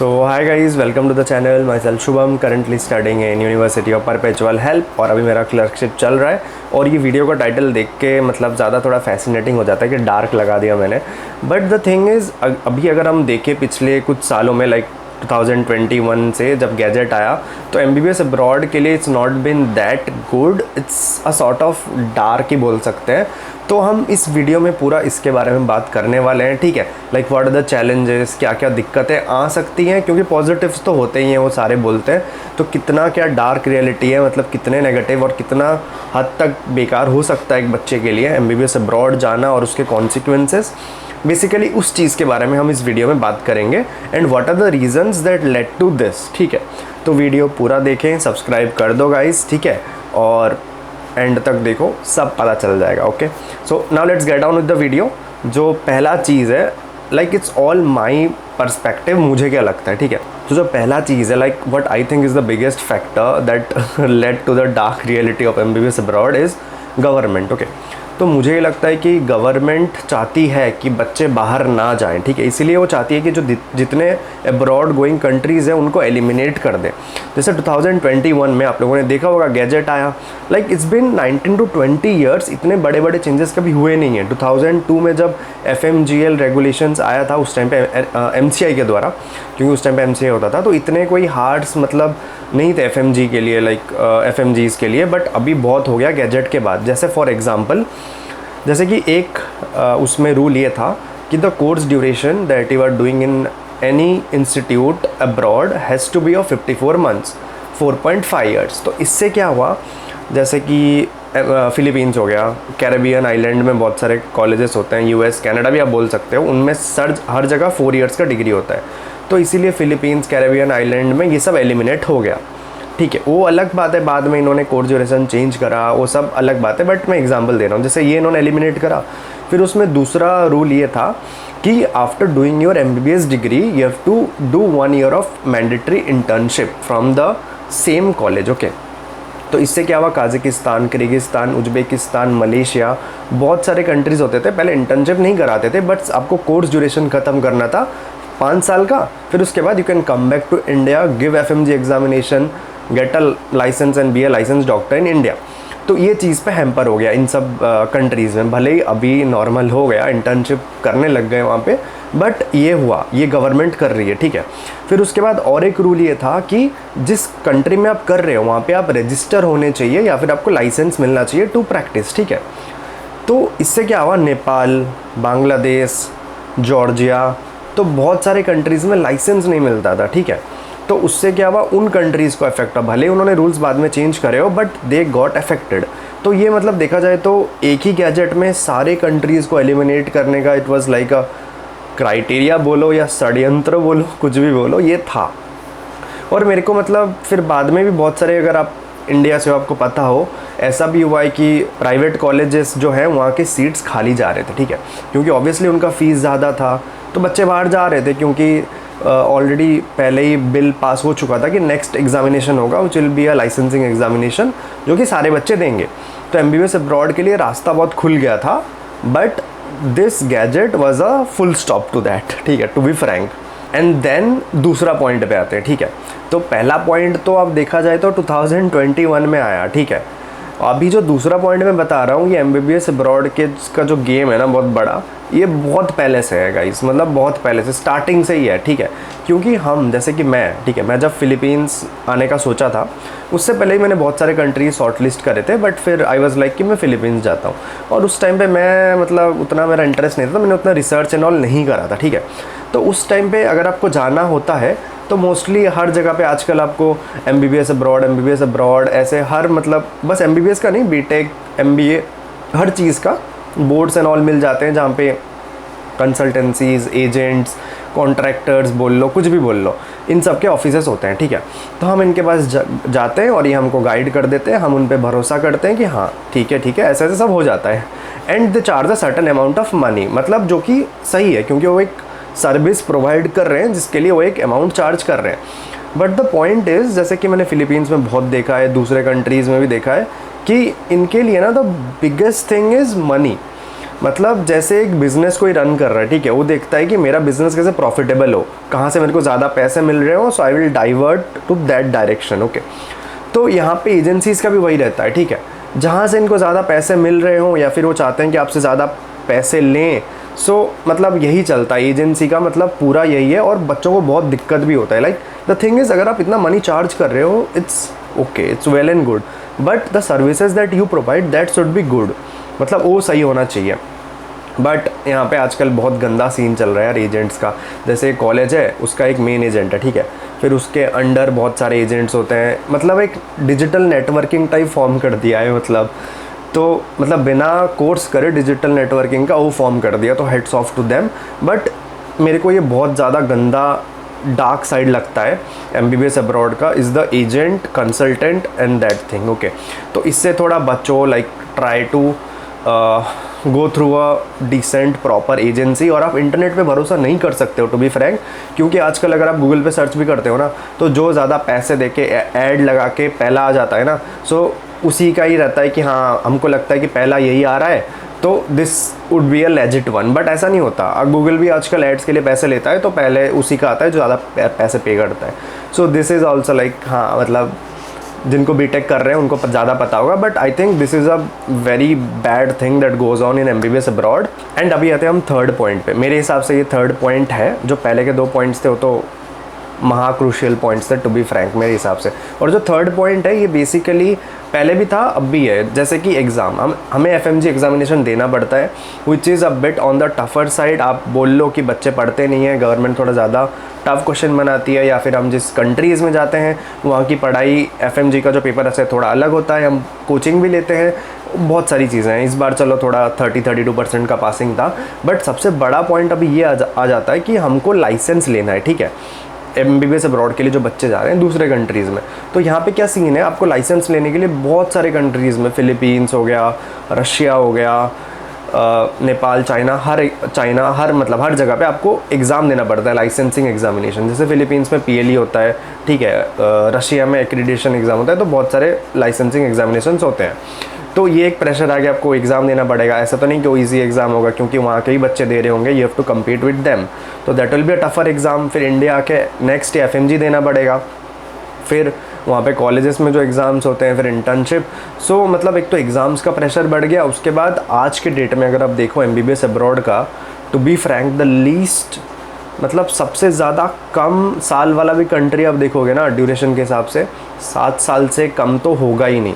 So hi guys, welcome to the channel. Myself Shubham, currently studying in University of Perpetual Help और अभी मेरा clerkship चल रहा है। और ये वीडियो का टाइटल देख के मतलब ज़्यादा थोड़ा फैसिनेटिंग हो जाता है कि डार्क लगा दिया मैंने। बट द थिंग इज़ अभी अगर हम देखें पिछले कुछ सालों में लाइक 2021 से जब गैजेट आया तो MBBS अब्रॉड के लिए it's not been that good, it's a sort of dark ही बोल सकते हैं। तो हम इस वीडियो में पूरा इसके बारे में बात करने वाले हैं, ठीक है। Like what are the challenges, क्या क्या दिक्कतें आ सकती हैं, क्योंकि पॉजिटिव्स तो होते ही हैं, वो सारे बोलते हैं। तो कितना क्या डार्क रियलिटी है, मतलब कितने नेगेटिव और कितना हद तक बेकार हो सकता है एक बच्चे के लिए MBBS अब्रॉड जाना और उसके कॉन्सिक्वेंसेस। बेसिकली उस चीज़ के बारे में हम इस वीडियो में बात करेंगे and what are the reasons that led to this, ठीक है। तो वीडियो पूरा देखें, सब्सक्राइब कर दो गाइस, ठीक है, और एंड तक देखो, सब पता चल जाएगा। Okay, so now let's get on with the video. जो पहला चीज़ है, like it's all my perspective, मुझे क्या लगता है, ठीक है। तो जो पहला चीज़ है, like what I think is the biggest factor that led to the dark reality of MBBS abroad is government. Okay, तो मुझे लगता है कि गवर्नमेंट चाहती है कि बच्चे बाहर ना जाएं, ठीक है। इसीलिए वो चाहती है कि जो जितने अब्रॉड गोइंग कंट्रीज़ हैं उनको एलिमिनेट कर दें। जैसे 2021 में आप लोगों ने देखा होगा गैजेट आया, like it's been 19 to 20 years, इतने बड़े बड़े चेंजेस कभी हुए नहीं हैं। 2002 में जब FMGL रेगुलेशंस आया था उस टाइम पे MCI के द्वारा, क्योंकि उस टाइम पे MCI होता था, तो इतने कोई हार्ड्स मतलब नहीं थे FMG के लिए, लाइक FMGs के लिए। बट अभी बहुत हो गया गैजेट के बाद। जैसे फॉर एग्जांपल, जैसे कि एक उसमें रूल ये था कि the course duration that you are doing in any institute abroad has to be of 54 months, 4.5 years. तो इससे क्या हुआ, जैसे कि फिलीपींस हो गया, कैरेबियन आइलैंड में बहुत सारे कॉलेजेस होते हैं, US कनाडा भी आप बोल सकते हो, उनमें हर जगह 4 ईयर्स का डिग्री होता है। तो इसीलिए फिलीपींस, कैरेबियन आइलैंड में ये सब एलिमिनेट हो गया, ठीक है। वो अलग बात है, बाद में इन्होंने कोर्स ड्यूरेशन चेंज करा, वो सब अलग बात है। बट मैं एग्जांपल दे रहा हूँ, जैसे ये इन्होंने एलिमिनेट करा। फिर उसमें दूसरा रूल ये था कि after doing your MBBS degree you have to do 1 year of mandatory internship from the same college. Okay, तो इससे क्या हुआ, काज़ाकिस्तान, किर्गिस्तान, उज्बेकिस्तान, मलेशिया, बहुत सारे कंट्रीज़ होते थे पहले इंटर्नशिप नहीं कराते थे, बट आपको कोर्स ड्यूरेशन ख़त्म करना था 5 साल का। फिर उसके बाद you can come back to India, give FMG examination, get a license and be a license doctor in India. तो ये चीज़ पे हैम्पर हो गया इन सब कंट्रीज़ में। भले ही अभी नॉर्मल हो गया, इंटर्नशिप करने लग गए वहाँ पे, बट ये हुआ, ये गवर्नमेंट कर रही है, ठीक है। फिर उसके बाद और एक रूल ये था कि जिस कंट्री में आप कर रहे हो वहाँ पे आप रजिस्टर होने चाहिए या फिर आपको लाइसेंस मिलना चाहिए टू प्रैक्टिस, ठीक है। तो इससे क्या हुआ, नेपाल, बांग्लादेश, जॉर्जिया, तो बहुत सारे कंट्रीज़ में लाइसेंस नहीं मिलता था, ठीक है। तो उससे क्या हुआ, उन कंट्रीज़ को अफेक्ट हुआ। भले उन्होंने रूल्स बाद में चेंज करे हो, बट दे गॉट अफेक्टेड। तो ये मतलब देखा जाए तो एक ही गैजेट में सारे कंट्रीज़ को एलिमिनेट करने का it was like a criteria बोलो या षड्यंत्र बोलो, कुछ भी बोलो, ये था। और मेरे को मतलब फिर बाद में भी बहुत सारे, अगर आप इंडिया से हो आपको पता हो, ऐसा भी हुआ है कि प्राइवेट कॉलेजेस जो हैं वहाँ के सीट्स खाली जा रहे थे, ठीक है। क्योंकि ऑब्वियसली उनका फ़ीस ज़्यादा था तो बच्चे बाहर जा रहे थे, क्योंकि ऑलरेडी पहले ही बिल पास हो चुका था कि नेक्स्ट एग्जामिनेशन होगा which will be a licensing examination, जो कि सारे बच्चे देंगे। तो MBBS अब्रॉड के लिए रास्ता बहुत खुल गया था, but this gadget was a full stop to that, ठीक है, to be frank. And then दूसरा पॉइंट पे आते हैं, ठीक है। तो पहला पॉइंट तो अब देखा जाए तो 2021 में आया, ठीक है। अभी जो दूसरा पॉइंट मैं बता रहा हूँ, ये MBBS अब्रॉड के का जो गेम है ना बहुत बड़ा, ये बहुत पहले से है गाइस, मतलब बहुत पहले से, स्टार्टिंग से ही है, ठीक है। क्योंकि हम, जैसे कि मैं, ठीक है, मैं जब फिलीपींस आने का सोचा था उससे पहले ही मैंने बहुत सारे कंट्रीज शॉर्ट लिस्ट करे थे, बट फिर आई वाज लाइक कि मैं फिलीपींस जाता हूँ। और उस टाइम पे मैं मतलब उतना मेरा इंटरेस्ट नहीं था, मैंने उतना रिसर्च एंड ऑल नहीं करा था, ठीक है। तो उस टाइम पे अगर आपको जाना होता है तो मोस्टली हर जगह पे आजकल आपको MBBS अब्रॉड ऐसे हर, मतलब बस MBBS का नहीं, BTech, MBA, हर चीज़ का बोर्ड्स एंड ऑल मिल जाते हैं, जहाँ पे कंसल्टेंसीज, एजेंट्स, कॉन्ट्रैक्टर्स बोल लो, कुछ भी बोल लो, इन सब के ऑफिसेस होते हैं, ठीक है। तो हम इनके पास जाते हैं और ये हमको गाइड कर देते हैं, हम उन पे भरोसा करते हैं कि हाँ ठीक है ऐसे ऐसे सब हो जाता है। And they charge a certain amount of money, मतलब जो कि सही है, क्योंकि वो एक सर्विस प्रोवाइड कर रहे हैं जिसके लिए वो एक अमाउंट चार्ज कर रहे हैं। बट द पॉइंट इज़, जैसे कि मैंने फिलीपींस में बहुत देखा है, दूसरे कंट्रीज़ में भी देखा है, कि इनके लिए ना the biggest thing is money. मतलब जैसे एक बिज़नेस कोई रन कर रहा है, ठीक है, वो देखता है कि मेरा बिज़नेस कैसे प्रॉफिटेबल हो, कहाँ से मेरे को ज़्यादा पैसे मिल रहे हो, so I will divert to that direction. Okay, तो यहाँ पे एजेंसीज़ का भी वही रहता है, ठीक है, जहाँ से इनको ज़्यादा पैसे मिल रहे हों या फिर वो चाहते हैं कि आपसे ज़्यादा पैसे लें, सो मतलब यही चलता है एजेंसी का, मतलब पूरा यही है। और बच्चों को बहुत दिक्कत भी होता है। लाइक द थिंग इज़, अगर आप इतना मनी चार्ज कर रहे हो, it's okay, it's well and good, but the services that you provide that should be good, मतलब वो सही होना चाहिए। बट यहाँ पे आजकल बहुत गंदा सीन चल रहा है यार एजेंट्स का। जैसे कॉलेज है, उसका एक मेन एजेंट है, ठीक है, फिर उसके अंडर बहुत सारे एजेंट्स होते हैं, मतलब एक डिजिटल नेटवर्किंग टाइप फॉर्म कर दिया है, मतलब बिना कोर्स करे डिजिटल नेटवर्किंग का वो फॉर्म कर दिया, तो heads off to them. But मेरे को ये बहुत ज़्यादा गंदा डार्क साइड लगता है MBBS अब्रॉड का, is the agent consultant and that thing. Okay, तो इससे थोड़ा बचो, like try to go through a decent proper agency. और आप इंटरनेट पे भरोसा नहीं कर सकते हो, टू बी फ्रैंक, क्योंकि आजकल अगर आप गूगल पे सर्च भी करते हो ना, तो जो ज़्यादा पैसे दे के ऐड लगा के पहला आ जाता है ना, सो उसी का ही रहता है कि हाँ हमको लगता है कि पहला यही आ रहा है, तो this would be a legit one. But ऐसा नहीं होता, गूगल भी आजकल एड्स के लिए पैसे लेता है, तो पहले उसी का आता है जो ज़्यादा पैसे पे करता है। So this is also like, हाँ मतलब जिनको बीटेक कर रहे हैं उनको ज़्यादा पता होगा, but I think this is a very bad thing that goes on in MBBS abroad. And अभी आते हैं हम थर्ड पॉइंट पे। मेरे हिसाब से ये थर्ड पॉइंट है, जो पहले के 2 पॉइंट्स थे वो तो महा क्रूशियल पॉइंट्स थे, टू बी फ्रैंक मेरे हिसाब से। और जो थर्ड पॉइंट है, ये बेसिकली पहले भी था अब भी है, जैसे कि एग्ज़ाम, हमें FMG एग्जामिनेशन देना पड़ता है, which is a bit on the tougher side. आप बोल लो कि बच्चे पढ़ते नहीं हैं, गवर्नमेंट थोड़ा ज़्यादा टफ क्वेश्चन बनाती है, या फिर हम जिस कंट्रीज़ में जाते हैं वहाँ की पढ़ाई FMG का जो पेपर है थोड़ा अलग होता है, हम कोचिंग भी लेते हैं, बहुत सारी चीज़ें हैं। इस बार चलो थोड़ा 30-32% का पासिंग था, बट सबसे बड़ा पॉइंट अभी ये आ जाता है कि हमको लाइसेंस लेना है, ठीक है, MBBS अब्रॉड के लिए जो बच्चे जा रहे हैं दूसरे कंट्रीज़ में। तो यहाँ पे क्या सीन है, आपको लाइसेंस लेने के लिए बहुत सारे कंट्रीज़ में, फिलीपींस हो गया, रशिया हो गया, नेपाल, चाइना, मतलब हर जगह पे आपको एग्ज़ाम देना पड़ता है, लाइसेंसिंग एग्जामिनेशन। जैसे फिलीपींस में PLE होता है, ठीक है, रशिया में एक्रीडिटेशन एग्ज़ाम होता है, तो बहुत सारे लाइसेंसिंग एग्जामिनेशन होते हैं। तो ये एक प्रेशर आ गया, आपको एग्ज़ाम देना पड़ेगा। ऐसा तो नहीं कि वो ईजी एग्ज़ाम होगा, क्योंकि वहाँ के ही बच्चे दे रहे होंगे, you have to compete with them, तो that will be a tougher exam. फिर इंडिया आके नेक्स्ट FMG देना पड़ेगा, फिर वहाँ पे कॉलेजेस में जो एग्ज़ाम्स होते हैं, फिर इंटर्नशिप। सो मतलब एक तो एग्ज़ाम्स का प्रेशर बढ़ गया। उसके बाद आज के डेट में अगर आप देखो MBBS अब्रॉड का, to be frank the least, मतलब सबसे ज़्यादा कम साल वाला भी कंट्री आप देखोगे ना ड्यूरेशन के हिसाब से, 7 साल से कम तो होगा ही नहीं।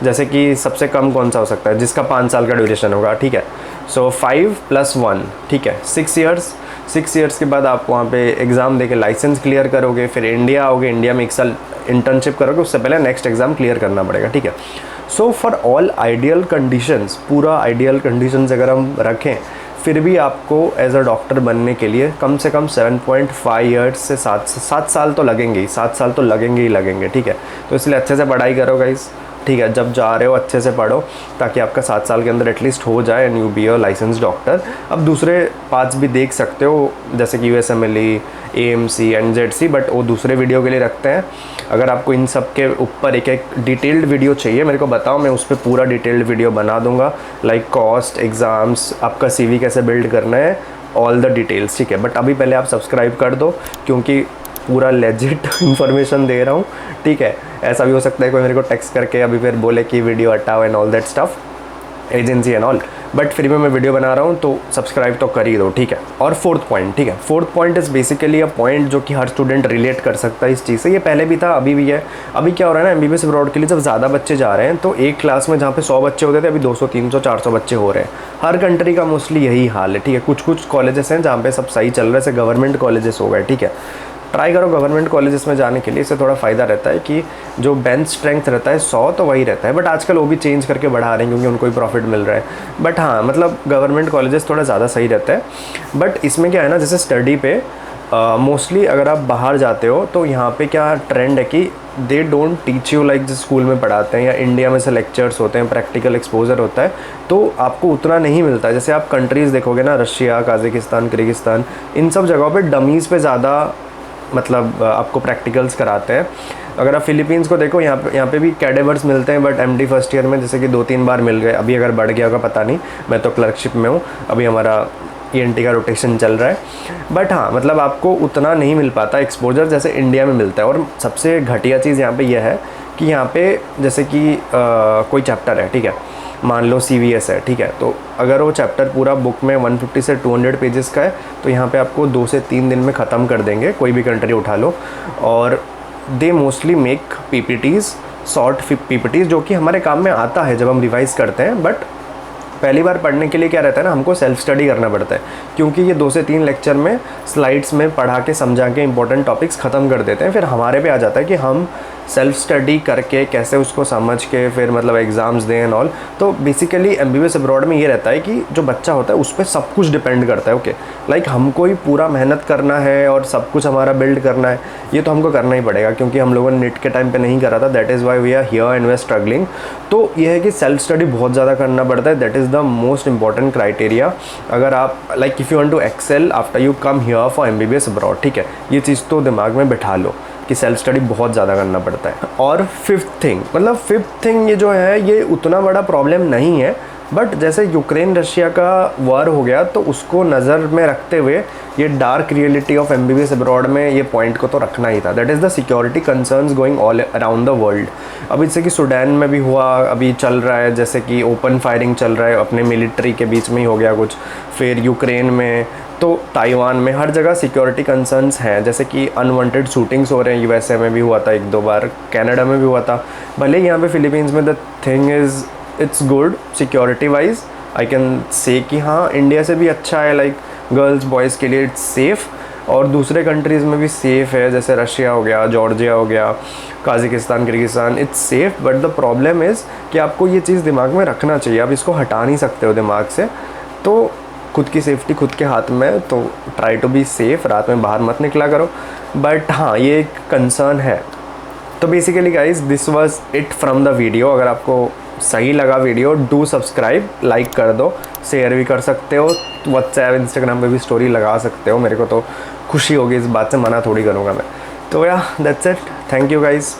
जैसे कि सबसे कम कौन सा हो सकता है, जिसका 5 साल का ड्यूरेशन होगा, ठीक है, सो 5 + 1, ठीक है, 6 ईयर्स। 6 ईयर्स के बाद आप वहाँ पे एग्ज़ाम देके लाइसेंस क्लियर करोगे, फिर इंडिया आओगे, इंडिया में 1 साल इंटर्नशिप करोगे, उससे पहले नेक्स्ट एग्ज़ाम क्लियर करना पड़ेगा, ठीक है। So for all ideal conditions, पूरा आइडियल कंडीशंस अगर हम रखें, फिर भी आपको एज अ डॉक्टर बनने के लिए कम से कम 7.5 ईयर्स से 7 साल तो लगेंगे ही, 7 साल तो लगेंगे ही लगेंगे, ठीक है। तो इसलिए अच्छे से पढ़ाई करो गाइस, ठीक है, जब जा रहे हो अच्छे से पढ़ो, ताकि आपका 7 साल के अंदर एटलीस्ट हो जाए and you be a license doctor. अब दूसरे पार्ट्स भी देख सकते हो, जैसे कि USMLE, AMC, NZC, बट वो दूसरे वीडियो के लिए रखते हैं। अगर आपको इन सब के ऊपर एक डिटेल्ड वीडियो चाहिए, मेरे को बताओ, मैं उस पर पूरा डिटेल्ड वीडियो बना दूंगा, लाइक कॉस्ट, एग्ज़ाम्स, आपका CV कैसे बिल्ड करना है, ऑल द डिटेल्स, ठीक है। बट अभी पहले आप सब्सक्राइब कर दो, क्योंकि पूरा लेजिट इन्फॉर्मेशन दे रहा हूँ, ठीक है। ऐसा भी हो सकता है कोई मेरे को टेक्स्ट करके अभी फिर बोले कि वीडियो हटाओ and all that stuff, agency and all, but फिर भी मैं वीडियो बना रहा हूँ, तो सब्सक्राइब तो कर ही दो, ठीक है। और फोर्थ पॉइंट, ठीक है, fourth point is basically a point जो कि हर स्टूडेंट रिलेट कर सकता है इस चीज़ से। ये पहले भी था, अभी भी है। अभी क्या हो रहा है ना, MBBS अब्रॉड के लिए जब ज़्यादा बच्चे जा रहे हैं, तो एक क्लास में जहाँ पे 100 बच्चे होते थे, अभी 200, 300, 400 बच्चे हो रहे हैं। हर कंट्री का मोस्टली यही हाल है, ठीक है। कुछ कॉलेजेस हैं जहाँ पे सब सही चल रहा है, जैसे गवर्नमेंट कॉलेजेस हो गए, ठीक है। ट्राई करो गवर्नमेंट कॉलेजेस में जाने के लिए, इससे थोड़ा फ़ायदा रहता है कि जो बेंच स्ट्रेंथ रहता है 100 तो वही रहता है, बट आजकल वो भी चेंज करके बढ़ा रहे हैं, क्योंकि उनको ही प्रॉफिट मिल रहा है। बट हाँ, मतलब गवर्नमेंट कॉलेजेस थोड़ा ज़्यादा सही रहता है। बट इसमें क्या है ना, जैसे स्टडी पे मोस्टली अगर आप बाहर जाते हो, तो यहाँ पे क्या ट्रेंड है कि they don't teach you like जिस स्कूल में पढ़ाते हैं, या इंडिया में से लेक्चर्स होते हैं, प्रैक्टिकल एक्सपोजर होता है, तो आपको उतना नहीं मिलता है। जैसे आप कंट्रीज़ देखोगे ना, रशिया, काज़ाकिस्तान, किर्गिस्तान, इन सब जगहों पे डमीज़ पे ज़्यादा मतलब आपको प्रैक्टिकल्स कराते हैं। अगर आप फिलीपींस को देखो, यहाँ पे भी कैडेवर्स मिलते हैं, बट एमडी फर्स्ट ईयर में जैसे कि 2-3 बार मिल गए, अभी अगर बढ़ गया होगा पता नहीं, मैं तो क्लर्कशिप में हूँ, अभी हमारा ईएनटी का रोटेशन चल रहा है। बट हाँ, मतलब आपको उतना नहीं मिल पाता एक्सपोजर जैसे इंडिया में मिलता है। और सबसे घटिया चीज़ यहाँ पे यह है कि यहाँ पे जैसे कि कोई चैप्टर है, ठीक है, मान लो CVS है, ठीक है, तो अगर वो चैप्टर पूरा बुक में 150 से 200 पेजेस का है, तो यहाँ पे आपको 2 से 3 दिन में ख़त्म कर देंगे, कोई भी कंट्री उठा लो। और they mostly make PPTs, short PPTs, जो कि हमारे काम में आता है जब हम रिवाइज़ करते हैं। बट पहली बार पढ़ने के लिए क्या रहता है ना, हमको सेल्फ स्टडी करना पड़ता है, क्योंकि ये 2 से 3 लेक्चर में स्लाइड्स में पढ़ा के समझा के इंपॉर्टेंट टॉपिक्स ख़त्म कर देते हैं। फिर हमारे पे आ जाता है कि हम सेल्फ स्टडी करके कैसे उसको समझ के फिर मतलब एग्ज़ाम्स दें एंड ऑल। तो बेसिकली MBBS अब्रॉड में ये रहता है कि जो बच्चा होता है उस पर सब कुछ डिपेंड करता है। ओके, लाइक हमको ही पूरा मेहनत करना है और सब कुछ हमारा बिल्ड करना है, ये तो हमको करना ही पड़ेगा, क्योंकि हम लोगों ने नीट के टाइम पे नहीं करा था। That is why we are here and we are struggling. तो ये है कि सेल्फ स्टडी बहुत ज़्यादा करना पड़ता है। That is the most important criteria. अगर आप like if you want to excel after you come here for MBBS abroad, ठीक है, ये चीज़ तो दिमाग में बिठा लो कि सेल्फ स्टडी बहुत ज़्यादा करना पड़ता है। और फिफ्थ थिंग ये जो है, ये उतना बड़ा प्रॉब्लम नहीं है, बट जैसे यूक्रेन रशिया का वॉर हो गया, तो उसको नज़र में रखते हुए ये dark reality of MBBS abroad में ये पॉइंट को तो रखना ही था। That is the security concerns going all around the world. अभी जैसे कि सूडान में भी हुआ, अभी चल रहा है, जैसे कि ओपन फायरिंग चल रहा है, अपने मिलिट्री के बीच में ही हो गया कुछ, फिर यूक्रेन में, तो ताइवान में, हर जगह सिक्योरिटी कंसर्न्स हैं। जैसे कि अनवांटेड शूटिंग्स हो रहे हैं, USA में भी हुआ था 1-2 बार, कनाडा में भी हुआ था। भले यहाँ पे फिलीपींस में the thing is it's good security wise, I can say कि हाँ इंडिया से भी अच्छा है, लाइक गर्ल्स बॉयज़ के लिए इट्स सेफ़, और दूसरे कंट्रीज़ में भी सेफ़ है, जैसे रशिया हो गया, जॉर्जिया हो गया, Kazakhstan, Kyrgyzstan, it's safe. But the problem is कि आपको ये चीज़ दिमाग में रखना चाहिए, आप इसको हटा नहीं सकते हो दिमाग से। तो खुद की सेफ्टी खुद के हाथ में, तो ट्राई टू बी सेफ़, रात में बाहर मत निकला करो। बट हाँ, ये एक कंसर्न है। तो basically guys, this was it from the video. अगर आपको सही लगा वीडियो, डू सब्सक्राइब, लाइक कर दो, शेयर भी कर सकते हो, व्हाट्सएप इंस्टाग्राम पे भी स्टोरी लगा सकते हो। मेरे को तो खुशी होगी इस बात से, मना थोड़ी करूँगा मैं। तो या that's it, thank you guys.